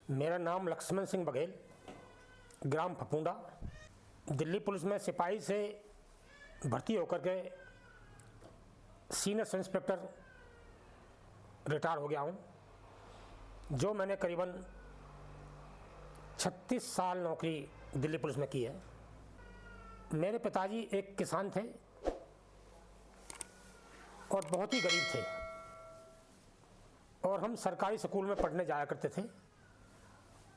मेरा नाम लक्ष्मण सिंह बघेल, ग्राम फपूंडा। दिल्ली पुलिस में सिपाही से भर्ती होकर के सीनियर सब इंस्पेक्टर रिटायर हो गया हूँ, जो मैंने करीबन 36 साल नौकरी दिल्ली पुलिस में की है। मेरे पिताजी एक किसान थे और बहुत ही गरीब थे, और हम सरकारी स्कूल में पढ़ने जाया करते थे,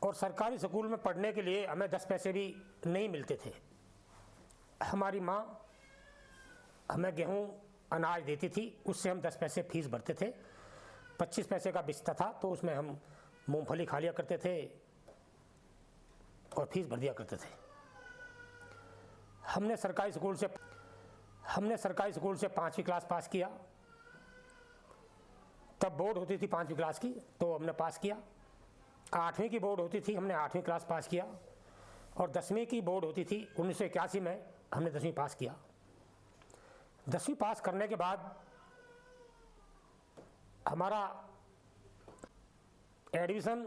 और सरकारी स्कूल में पढ़ने के लिए हमें 10 पैसे भी नहीं मिलते थे। हमारी माँ हमें गेहूँ अनाज देती थी, उससे हम 10 पैसे फीस भरते थे। 25 पैसे का बिस्ता था, तो उसमें हम मूंगफली खा लिया करते थे और फीस भर दिया करते थे। हमने सरकारी स्कूल से 5वीं क्लास पास किया। तब बोर्ड होती थी 5वीं क्लास की, तो हमने पास किया। 8वीं की बोर्ड होती थी, हमने 8वीं क्लास पास किया, और 10वीं की बोर्ड होती थी 1981 में, हमने 10वीं पास किया। 10वीं पास करने के बाद हमारा एडमिशन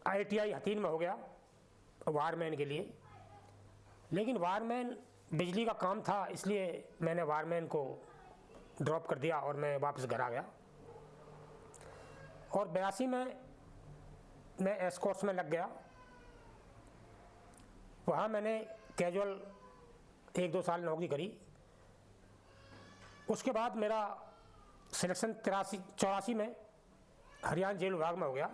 ITI हथीन में हो गया वायरमैन के लिए, लेकिन वायरमैन बिजली का काम था, इसलिए मैंने वायरमैन को ड्रॉप कर दिया और मैं वापस घर आ गया। और 82 में मैं एस्कॉर्ट्स में लग गया। वहाँ मैंने कैजुअल 1-2 साल नौकरी करी। उसके बाद मेरा सिलेक्शन 84 में हरियाणा जेल विभाग में हो गया,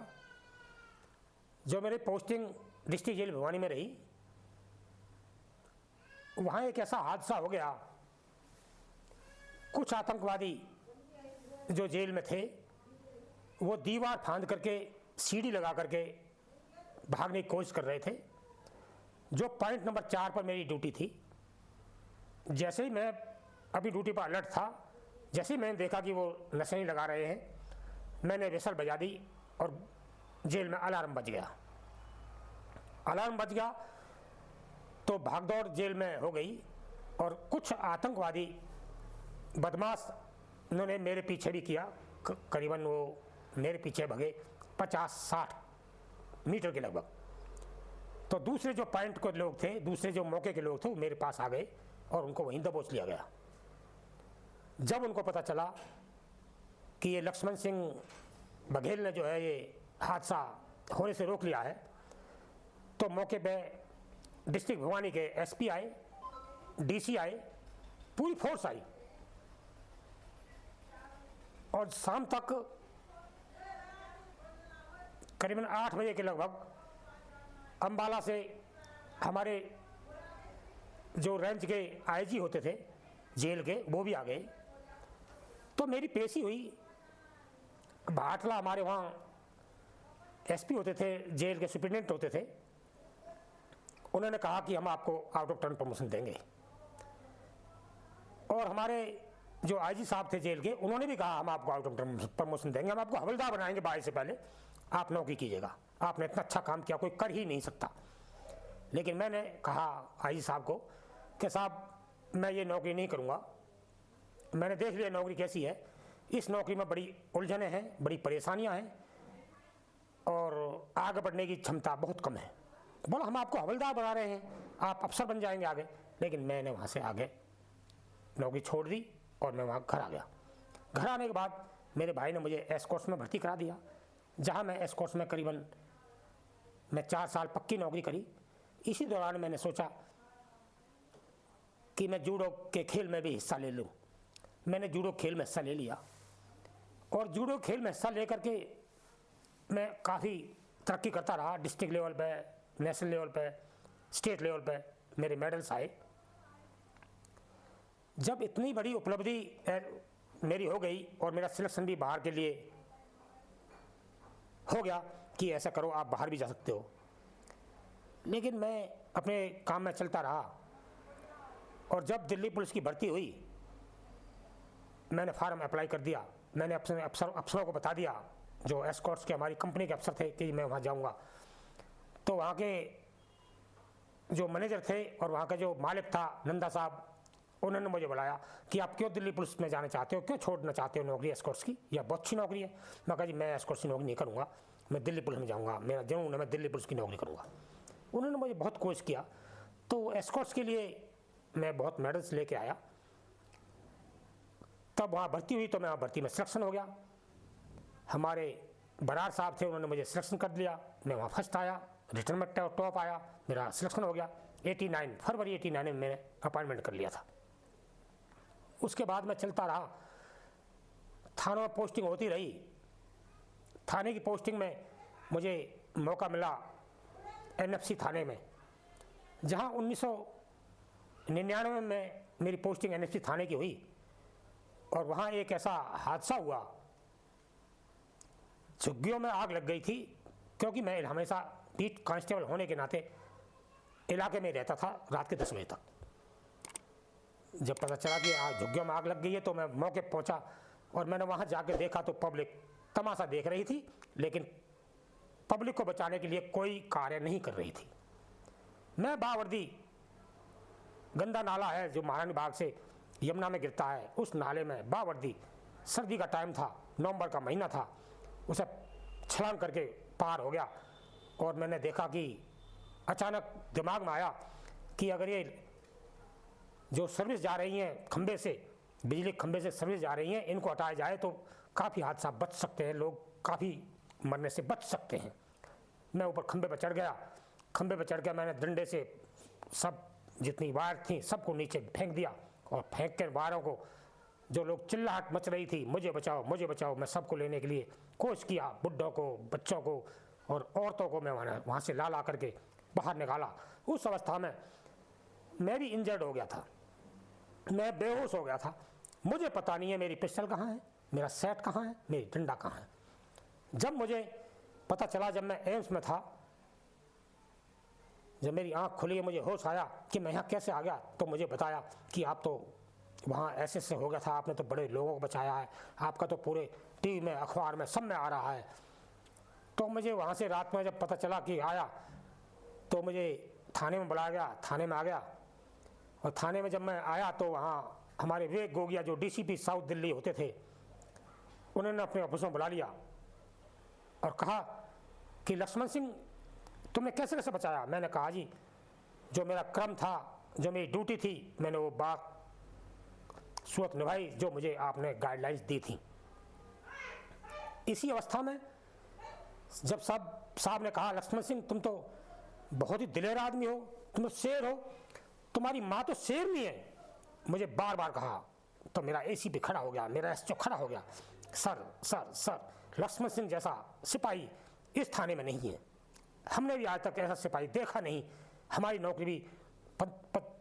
जो मेरी पोस्टिंग डिस्ट्रिक्ट जेल भिवानी में रही। वहाँ एक ऐसा हादसा हो गया, कुछ आतंकवादी जो जेल में थे वो दीवार फांद करके सीढ़ी लगा करके भागने की कोशिश कर रहे थे। जो पॉइंट नंबर 4 पर मेरी ड्यूटी थी, जैसे ही मैं अभी ड्यूटी पर अलर्ट था, जैसे ही मैंने देखा कि वो नशे लगा रहे हैं, मैंने विसल बजा दी और जेल में अलार्म बज गया। अलार्म बज गया तो भागदौड़ जेल में हो गई, और कुछ आतंकवादी बदमाश उन्होंने मेरे पीछे भी किया। करीबन वो मेरे पीछे भगे 50-60 मीटर के लगभग। तो दूसरे जो पॉइंट के लोग थे, दूसरे जो मौके के लोग थे, वो मेरे पास आ गए और उनको वहीं दबोच लिया गया। जब उनको पता चला कि ये लक्ष्मण सिंह बघेल ने जो है ये हादसा होने से रोक लिया है, तो मौके पे डिस्ट्रिक्ट भिवानी के SP आए, DC आए, पूरी फोर्स आई, और शाम तक करीबन 8 बजे के लगभग अम्बाला से हमारे जो रेंज के IG होते थे जेल के, वो भी आ गए। तो मेरी पेशी हुई। भाटला हमारे वहाँ SP होते थे, जेल के सुप्रिटेंडेंट होते थे। उन्होंने कहा कि हम आपको आउट ऑफ टर्न प्रमोशन देंगे, और हमारे जो IG साहब थे जेल के, उन्होंने भी कहा हम आपको आउट ऑफ टर्न प्रमोशन देंगे, हम आपको हवलदार बनाएंगे 22 से पहले, आप नौकरी कीजिएगा, आपने इतना अच्छा काम किया, कोई कर ही नहीं सकता। लेकिन मैंने कहा IG साहब को कि साहब मैं ये नौकरी नहीं करूँगा, मैंने देख लिया नौकरी कैसी है, इस नौकरी में बड़ी उलझनें हैं, बड़ी परेशानियां हैं, और आगे बढ़ने की क्षमता बहुत कम है। बोला हम आपको हवलदार बना रहे हैं, आप अफसर बन जाएंगे आगे। लेकिन मैंने वहाँ से आगे नौकरी छोड़ दी और मैं वहाँ घर आ गया। घर आने के बाद मेरे भाई ने मुझे एस्कॉर्ट्स में भर्ती करा दिया, जहाँ मैं एस्कॉर्ट्स में करीबन 4 साल पक्की नौकरी करी। इसी दौरान मैंने सोचा कि मैं जूडो के खेल में भी हिस्सा ले लूँ। मैंने जूडो खेल में हिस्सा ले लिया, और जूडो खेल में हिस्सा लेकर के मैं काफ़ी तरक्की करता रहा। डिस्ट्रिक्ट लेवल पे, नेशनल लेवल पे, स्टेट लेवल पे मेरे मेडल्स आए। जब इतनी बड़ी उपलब्धि मेरी हो गई और मेरा सिलेक्शन भी बाहर के लिए हो गया कि ऐसा करो आप बाहर भी जा सकते हो, लेकिन मैं अपने काम में चलता रहा। और जब दिल्ली पुलिस की भर्ती हुई, मैंने फार्म अप्लाई कर दिया। मैंने अपने अफसरों को बता दिया, जो एस्कॉर्ट्स के हमारी कंपनी के अफसर थे, कि मैं वहाँ जाऊँगा। तो वहाँ के जो मैनेजर थे और वहाँ का जो मालिक था नंदा साहब, उन्होंने मुझे बुलाया कि आप क्यों दिल्ली पुलिस में जाना चाहते हो, क्यों छोड़ना चाहते हो नौकरी एस्कॉर्ट्स की, या बहुत अच्छी नौकरी है। मैं कहा जी मैं एस्कॉर्ट्स की नौकरी नहीं करूँगा, मैं दिल्ली पुलिस में जाऊँगा, मेरा जुनून है, मैं दिल्ली पुलिस की नौकरी करूँगा। उन्होंने मुझे बहुत कोशिश किया, तो एस्कॉर्ट्स के लिए मैं बहुत मेडल्स लेके आया। तब वहाँ भर्ती हुई तो मैं वहाँ भर्ती में सिलेक्शन हो गया। हमारे बरार साहब थे, उन्होंने मुझे सिलेक्शन कर लिया, मैं वहाँ फर्स्ट आया, रिटर्न में टॉप आया, मेरा सिलेक्शन हो गया। 89 फरवरी 89 में मैंने अपॉइंटमेंट कर लिया था। उसके बाद मैं चलता रहा, थानों में पोस्टिंग होती रही। थाने की पोस्टिंग में मुझे मौका मिला NFC थाने में, जहाँ 1999 में मेरी पोस्टिंग NFC थाने की हुई। और वहाँ एक ऐसा हादसा हुआ, झुग्गियों में आग लग गई थी, क्योंकि मैं हमेशा बीट कांस्टेबल होने के नाते इलाके में रहता था रात के 10 बजे तक। जब पता चला कि आज झुग्गियों में आग लग गई है तो मैं मौके पर पहुंचा, और मैंने वहां जाकर देखा तो पब्लिक तमाशा देख रही थी, लेकिन पब्लिक को बचाने के लिए कोई कार्य नहीं कर रही थी। मैं बावर्दी गंदा नाला है जो महारानी बाग से यमुना में गिरता है, उस नाले में बावर्दी, सर्दी का टाइम था, नवंबर का महीना था, उसे छलांग करके पार हो गया। और मैंने देखा कि अचानक दिमाग में आया कि अगर ये जो सर्विस जा रही हैं खंबे से, बिजली खंबे से सर्विस जा रही हैं, इनको हटाया जाए तो काफ़ी हादसा बच सकते हैं, लोग काफ़ी मरने से बच सकते हैं। मैं ऊपर खंबे पर चढ़ गया। खंबे पर चढ़ के मैंने डंडे से सब जितनी वायर थी सबको नीचे फेंक दिया, और फेंक के वायरों को, जो लोग चिल्लाहट मच रही थी मुझे बचाओ मुझे बचाओ, मैं सबको लेने के लिए कोशिश किया। बुढ़ों को, बच्चों को और औरतों को मैं वहाँ से ला करके बाहर निकाला। उस अवस्था में मैं भी इंजर्ड हो गया था, मैं बेहोश हो गया था। मुझे पता नहीं है मेरी पिस्टल कहाँ है, मेरा सेट कहाँ है, मेरी डंडा कहाँ है। जब मुझे पता चला, जब मैं एम्स में था, जब मेरी आंख खुली, मुझे होश आया कि मैं यहाँ कैसे आ गया, तो मुझे बताया कि आप तो वहाँ ऐसे हो गया था, आपने तो बड़े लोगों को बचाया है, आपका तो पूरे टीवी में, अखबार में, सब में आ रहा है। तो मुझे वहाँ से रात में जब पता चला कि आया, तो मुझे थाने में बुलाया गया, थाने में आ गया। और थाने में जब मैं आया तो वहाँ हमारे विवेक गोगिया जो DCP साउथ दिल्ली होते थे, उन्होंने अपने ऑफिस में बुला लिया और कहा कि लक्ष्मण सिंह तुमने कैसे कैसे बचाया। मैंने कहा जी जो मेरा क्रम था, जो मेरी ड्यूटी थी, मैंने वो सूरत निभाई जो मुझे आपने गाइडलाइंस दी थी। इसी अवस्था में जब साहब ने कहा लक्ष्मण सिंह तुम तो बहुत ही दिलेर आदमी हो, तुम तो शेर हो, तुम्हारी माँ तो शेर नहीं है, मुझे बार बार कहा। तो मेरा ACP खड़ा हो गया, मेरा SHO खड़ा हो गया, सर लक्ष्मण सिंह जैसा सिपाही इस थाने में नहीं है, हमने भी आज तक ऐसा सिपाही देखा नहीं। हमारी नौकरी भी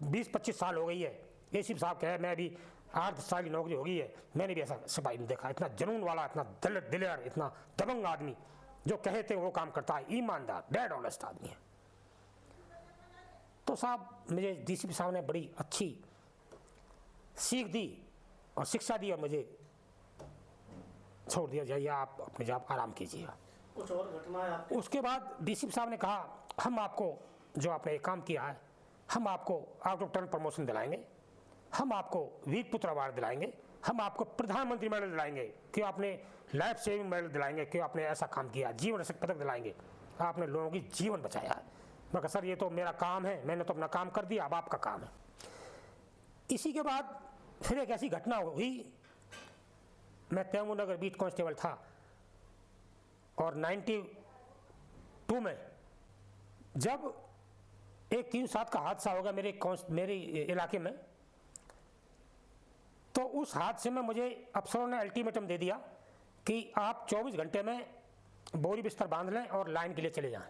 20-25 साल हो गई है, ACP साहब कहे मैं भी 8 साल की नौकरी हो गई है, मैंने भी ऐसा सिपाही नहीं देखा, इतना जुनून वाला, इतना दिलेर, इतना दबंग आदमी, जो कहते हैं वो काम करता है, ईमानदार, डेड ऑनेस्ट आदमी है। तो साहब मुझे DCP साहब ने बड़ी अच्छी सीख दी और शिक्षा दी, और मुझे छोड़ दिया, जाइए आप अपने जॉब आराम कीजिएगा। कुछ और घटनाएं आपके? उसके बाद DCP साहब ने कहा हम आपको जो आपने ये काम किया है, हम आपको आउट ऑफ टर्न प्रमोशन दिलाएंगे, हम आपको वीर पुत्र अवार्ड दिलाएंगे, हम आपको प्रधानमंत्री मेडल दिलाएंगे, क्यों आपने लाइफ सेविंग मेडल दिलाएंगे, क्यों आपने ऐसा काम किया, जीवन रक्षक पदक दिलाएंगे, आपने लोगों की जीवन बचाया है। मैं कहा सर ये तो मेरा काम है, मैंने तो अपना काम कर दिया, अब आपका काम है। इसी के बाद फिर एक ऐसी घटना हुई, मैं तैमूर नगर बीट कांस्टेबल था, और 92 में जब एक 3-7 का हादसा होगा मेरे इलाके में, तो उस हादसे में मुझे अफसरों ने अल्टीमेटम दे दिया कि आप 24 घंटे में बोरी बिस्तर बांध लें और लाइन के लिए चले जाएं।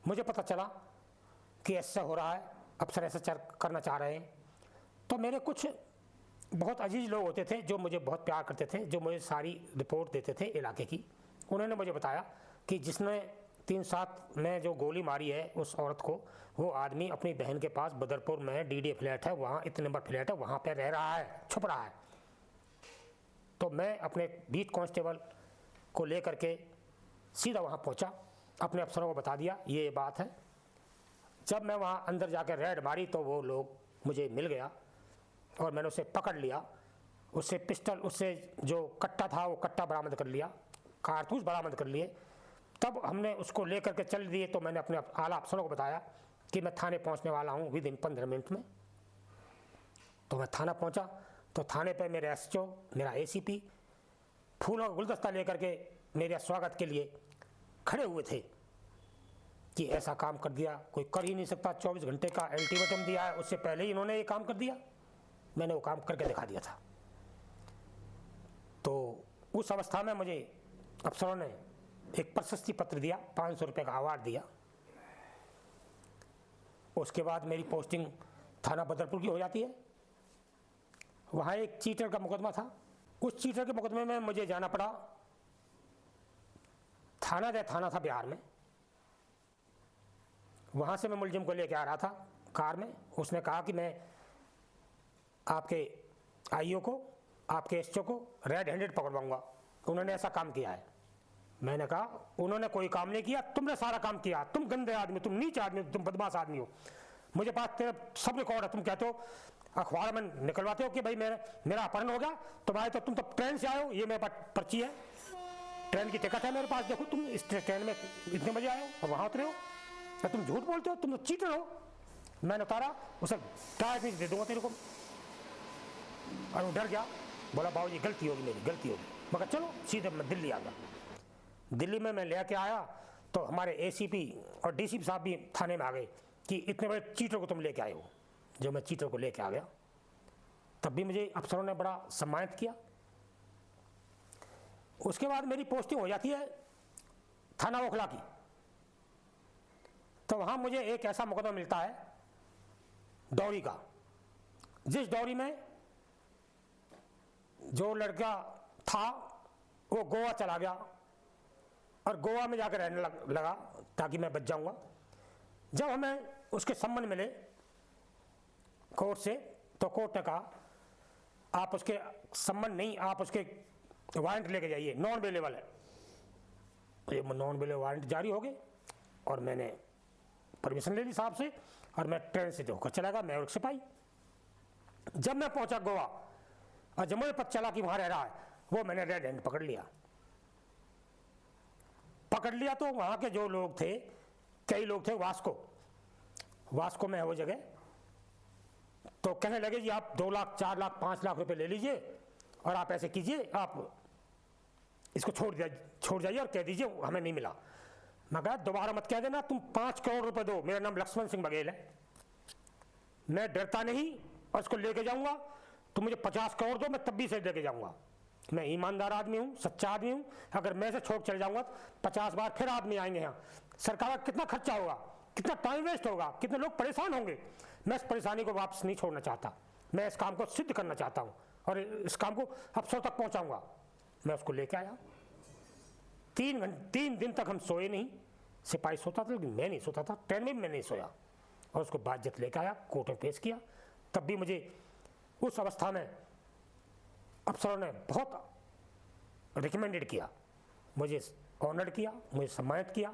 मुझे पता चला कि ऐसा हो रहा है, अफसर ऐसा करना चाह रहे हैं। तो मेरे कुछ बहुत अजीज लोग होते थे जो मुझे बहुत प्यार करते थे, जो मुझे सारी रिपोर्ट देते थे इलाके की। उन्होंने मुझे बताया कि जिसने 3-7 में जो गोली मारी है उस औरत को, वो आदमी अपनी बहन के पास बदरपुर में DDA फ्लैट है, वहाँ इतने नंबर फ्लैट है, वहाँ पे रह रहा है, छुप रहा है। तो मैं अपने बीट कांस्टेबल को लेकर के सीधा वहाँ पहुँचा, अपने अफसरों को बता दिया ये बात है। जब मैं वहाँ अंदर जाकर रेड मारी तो वो लोग मुझे मिल गया, और मैंने उसे पकड़ लिया। उससे पिस्टल, उससे जो कट्टा था वो कट्टा बरामद कर लिया, कारतूस बरामद कर लिए। तब हमने उसको लेकर के चल दिए। तो मैंने अपने आला अफसरों को बताया कि मैं थाने पहुंचने वाला हूं विद इन 15 मिनट में। तो मैं थाना पहुंचा तो थाने पे मेरे एसएचओ, मेरा एसीपी फूलों का गुलदस्ता लेकर के मेरे स्वागत के लिए खड़े हुए थे कि ऐसा काम कर दिया, कोई कर ही नहीं सकता। 24 घंटे का अल्टीमेटम दिया है, उससे पहले ही इन्होंने ये काम कर दिया। मैंने वो काम करके दिखा दिया था। तो उस अवस्था में मुझे अफसरों ने एक प्रशस्ति पत्र दिया, 500 रुपये का अवार्ड दिया। उसके बाद मेरी पोस्टिंग थाना बदरपुर की हो जाती है। वहाँ एक चीटर का मुकदमा था। उस चीटर के मुकदमे में मुझे जाना पड़ा थाना था बिहार में। वहाँ से मैं मुलजिम को लेकर आ रहा था कार में। उसने कहा कि मैं आपके आईओ को, आपके एसओ को रेड हैंडेड पकड़वाऊंगा, उन्होंने ऐसा काम किया है। मैंने कहा उन्होंने कोई काम नहीं किया, तुमने सारा काम किया। तुम गंदे आदमी, तुम नीच आदमी, तुम बदमाश आदमी हो। मुझे पास तेरे सब रिकॉर्ड है। तुम कहते हो, अखबार में निकलवाते हो कि भाई मेरा अपहरण हो गया। तो भाई तो तुम तो ट्रेन से आए हो, ये मेरे पास पर्ची है, ट्रेन की टिकट है मेरे पास, देखो तुम इस ट्रेन में इतने बजे आए हो और वहाँ उतरे हो। तो तुम झूठ बोलते हो, तुम तो चीटर हो। मैंने उतारा, उसे टायर नहीं दे दूंगा तेरे को। और वो डर गया, बोला बाबूजी गलती होगी, मेरी गलती होगी। मगर चलो सीधे मैं दिल्ली आ गया। दिल्ली में मैं लेके आया तो हमारे एसीपी और डीसीपी साहब भी थाने में आ गए कि इतने बड़े चीटर को तुम लेके आए हो। जो मैं चीटर को लेके आ गया, तब भी मुझे अफसरों ने बड़ा सम्मानित किया। उसके बाद मेरी पोस्टिंग हो जाती है थाना ओखला की। तो वहाँ मुझे एक ऐसा मुकदमा मिलता है डॉरी का, जिस डॉरी में जो लड़का था वो गोवा चला गया और गोवा में जाकर रहने लगा ताकि मैं बच जाऊंगा। जब हमें उसके संबंध मिले कोर्ट से, तो कोर्ट ने कहा आप उसके संबंध नहीं, आप उसके वारंट लेके जाइए, नॉन अवेलेबल है। ये नॉन अवेलेबल वारंट जारी हो गए और मैंने परमिशन ले ली साहब से और मैं ट्रेन से होकर चला गया, मैं और सिपाही। जब मैं पहुंचा गोवा और जब मुझे पता चला कि वहां रह रहा है, वो मैंने रेड हैंड पकड़ लिया। तो वहां के जो लोग थे, कई लोग थे वास्को में है वो जगह। तो कहने लगे जी आप 2 लाख 4 लाख 5 लाख रुपए ले लीजिए और आप ऐसे कीजिए, आप इसको छोड़ जाइए और कह दीजिए हमें नहीं मिला। मैं कहा दोबारा मत कह देना, तुम 5 करोड़ रुपए दो, मेरा नाम लक्ष्मण सिंह बघेल है, मैं डरता नहीं और इसको लेके जाऊंगा। तुम मुझे 50 करोड़ दो, मैं तब भी से लेके जाऊंगा। मैं ईमानदार आदमी हूँ, सच्चा आदमी हूँ। अगर मैं से छोड़ चले जाऊंगा तो 50 बार फिर आदमी आएंगे यहाँ। सरकार का कितना खर्चा होगा, कितना टाइम वेस्ट होगा, कितने लोग परेशान होंगे। मैं इस परेशानी को वापस नहीं छोड़ना चाहता। मैं इस काम को सिद्ध करना चाहता हूँ और इस काम को अफसरों तक पहुँचाऊँगा। मैं उसको लेके आया। 3 दिन तक हम सोए नहीं। सिपाही सोता था लेकिन मैं नहीं सोता था, ट्रेन में भी मैं नहीं सोया। और उसको बाज्यत लेके आया, कोर्ट में पेश किया। तब भी मुझे उस अवस्था में अफसरों ने बहुत रिकमेंडेड किया, मुझे ऑनर्ड किया, मुझे सम्मानित किया।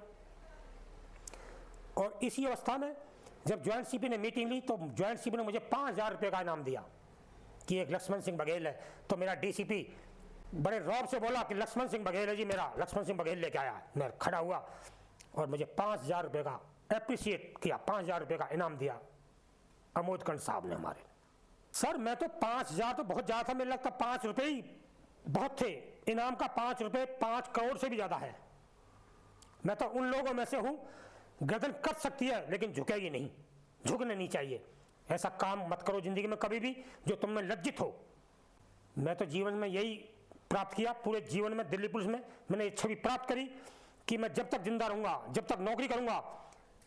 और इसी अवस्था में जब ज्वाइंट सीपी ने मीटिंग ली तो ज्वाइंट सीपी ने मुझे 5000 रुपये का इनाम दिया कि एक लक्ष्मण सिंह बघेल है। तो मेरा डीसीपी बड़े रौब से बोला कि लक्ष्मण सिंह बघेल है जी, मेरा लक्ष्मण सिंह बघेल लेके आया। मैं खड़ा हुआ और मुझे 5000 रुपये का एप्रिशिएट किया, 5000 रुपये का इनाम दिया अमोदकंड साहब ने हमारे। सर मैं तो 5000 तो बहुत ज़्यादा था, मेरे लगता 5 रुपये ही बहुत थे। इनाम का 5 रुपये 5 करोड़ से भी ज़्यादा है। मैं तो उन लोगों में से हूँ, गर्दन कट सकती है लेकिन झुकेगी नहीं, झुकने नहीं चाहिए। ऐसा काम मत करो ज़िंदगी में कभी भी जो तुम में लज्जित हो। मैं तो जीवन में यही प्राप्त किया, पूरे जीवन में दिल्ली पुलिस में मैंने ये छवि प्राप्त करी कि मैं जब तक जिंदा रहूँगा, जब तक नौकरी करूँगा,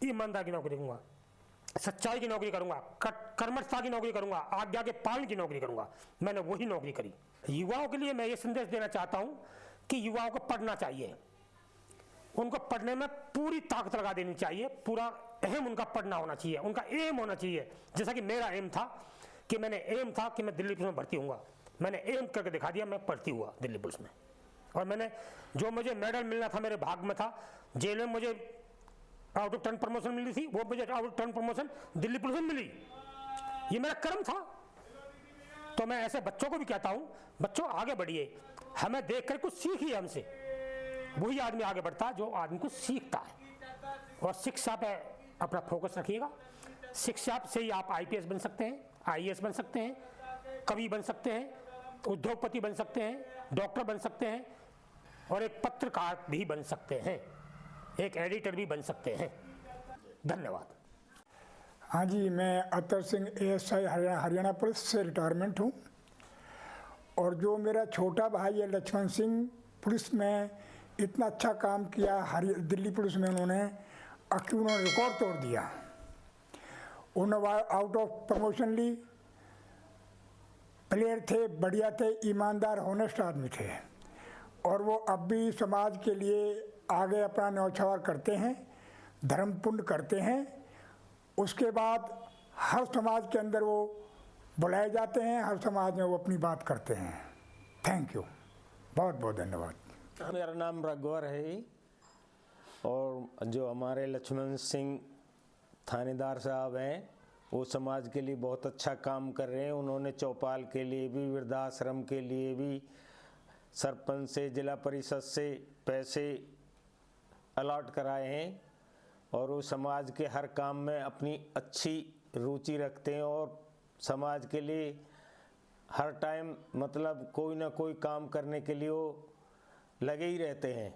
ईमानदार की नौकरी करूँगा, सच्चाई की नौकरी करूँगा, कर्मठता की नौकरी करूँगा, आज्ञा के पालन की नौकरी करूँगा। मैंने वही नौकरी करी। युवाओं के लिए मैं ये संदेश देना चाहता हूँ कि युवाओं को पढ़ना चाहिए, उनको पढ़ने में पूरी ताकत लगा देनी चाहिए, पूरा अहम उनका पढ़ना होना चाहिए, उनका एम होना चाहिए। जैसा कि मेरा एम था कि एम था कि मैं दिल्ली पुलिस में भर्ती होऊंगा। मैंने एम करके दिखा दिया, मैं भर्ती हुआ दिल्ली पुलिस में। और मैंने जो मुझे मेडल मिलना था मेरे भाग में था। जेल में मुझे आउट ऑफ 10 प्रमोशन मिली थी, वो मुझे out of 10 promotion Delhi police में मिली। ये मेरा कर्म था। तो मैं ऐसे बच्चों को भी कहता हूँ, बच्चों आगे बढ़िए, हमें देख कर कुछ सीखिए हमसे। वही आदमी आगे बढ़ता है जो आदमी को सीखता है। और शिक्षा पे अपना फोकस रखिएगा। शिक्षा से ही आप IPS बन सकते हैं, IAS बन सकते हैं, कवि बन सकते हैं, उद्योगपति बन सकते हैं, डॉक्टर बन सकते हैं, और एक पत्रकार भी बन सकते हैं, एक एडिटर भी बन सकते हैं। धन्यवाद। हाँ जी, मैं अतर सिंह ASI हरियाणा पुलिस से रिटायरमेंट हूँ। और जो मेरा छोटा भाई है लक्ष्मण सिंह, पुलिस में इतना अच्छा काम किया दिल्ली पुलिस में, उन्होंने रिकॉर्ड तोड़ दिया। उन्होंने आउट ऑफ प्रमोशन ली, प्लेयर थे, बढ़िया थे, ईमानदार होनेस्ट आदमी थे, और वो अब भी समाज के लिए आगे अपना न्यौछावर करते हैं, धर्म पुण्य करते हैं। उसके बाद हर समाज के अंदर वो बुलाए जाते हैं, हर समाज में वो अपनी बात करते हैं। थैंक यू, बहुत बहुत धन्यवाद। मेरा नाम रघुवर है, और जो हमारे लक्ष्मण सिंह थानेदार साहब हैं, वो समाज के लिए बहुत अच्छा काम कर रहे हैं। उन्होंने चौपाल के लिए भी, वृद्धाश्रम के लिए भी सरपंच से, जिला परिषद से पैसे अलॉट कराए हैं, और वो समाज के हर काम में अपनी अच्छी रुचि रखते हैं, और समाज के लिए हर टाइम मतलब कोई ना कोई काम करने के लिए वो लगे ही रहते हैं।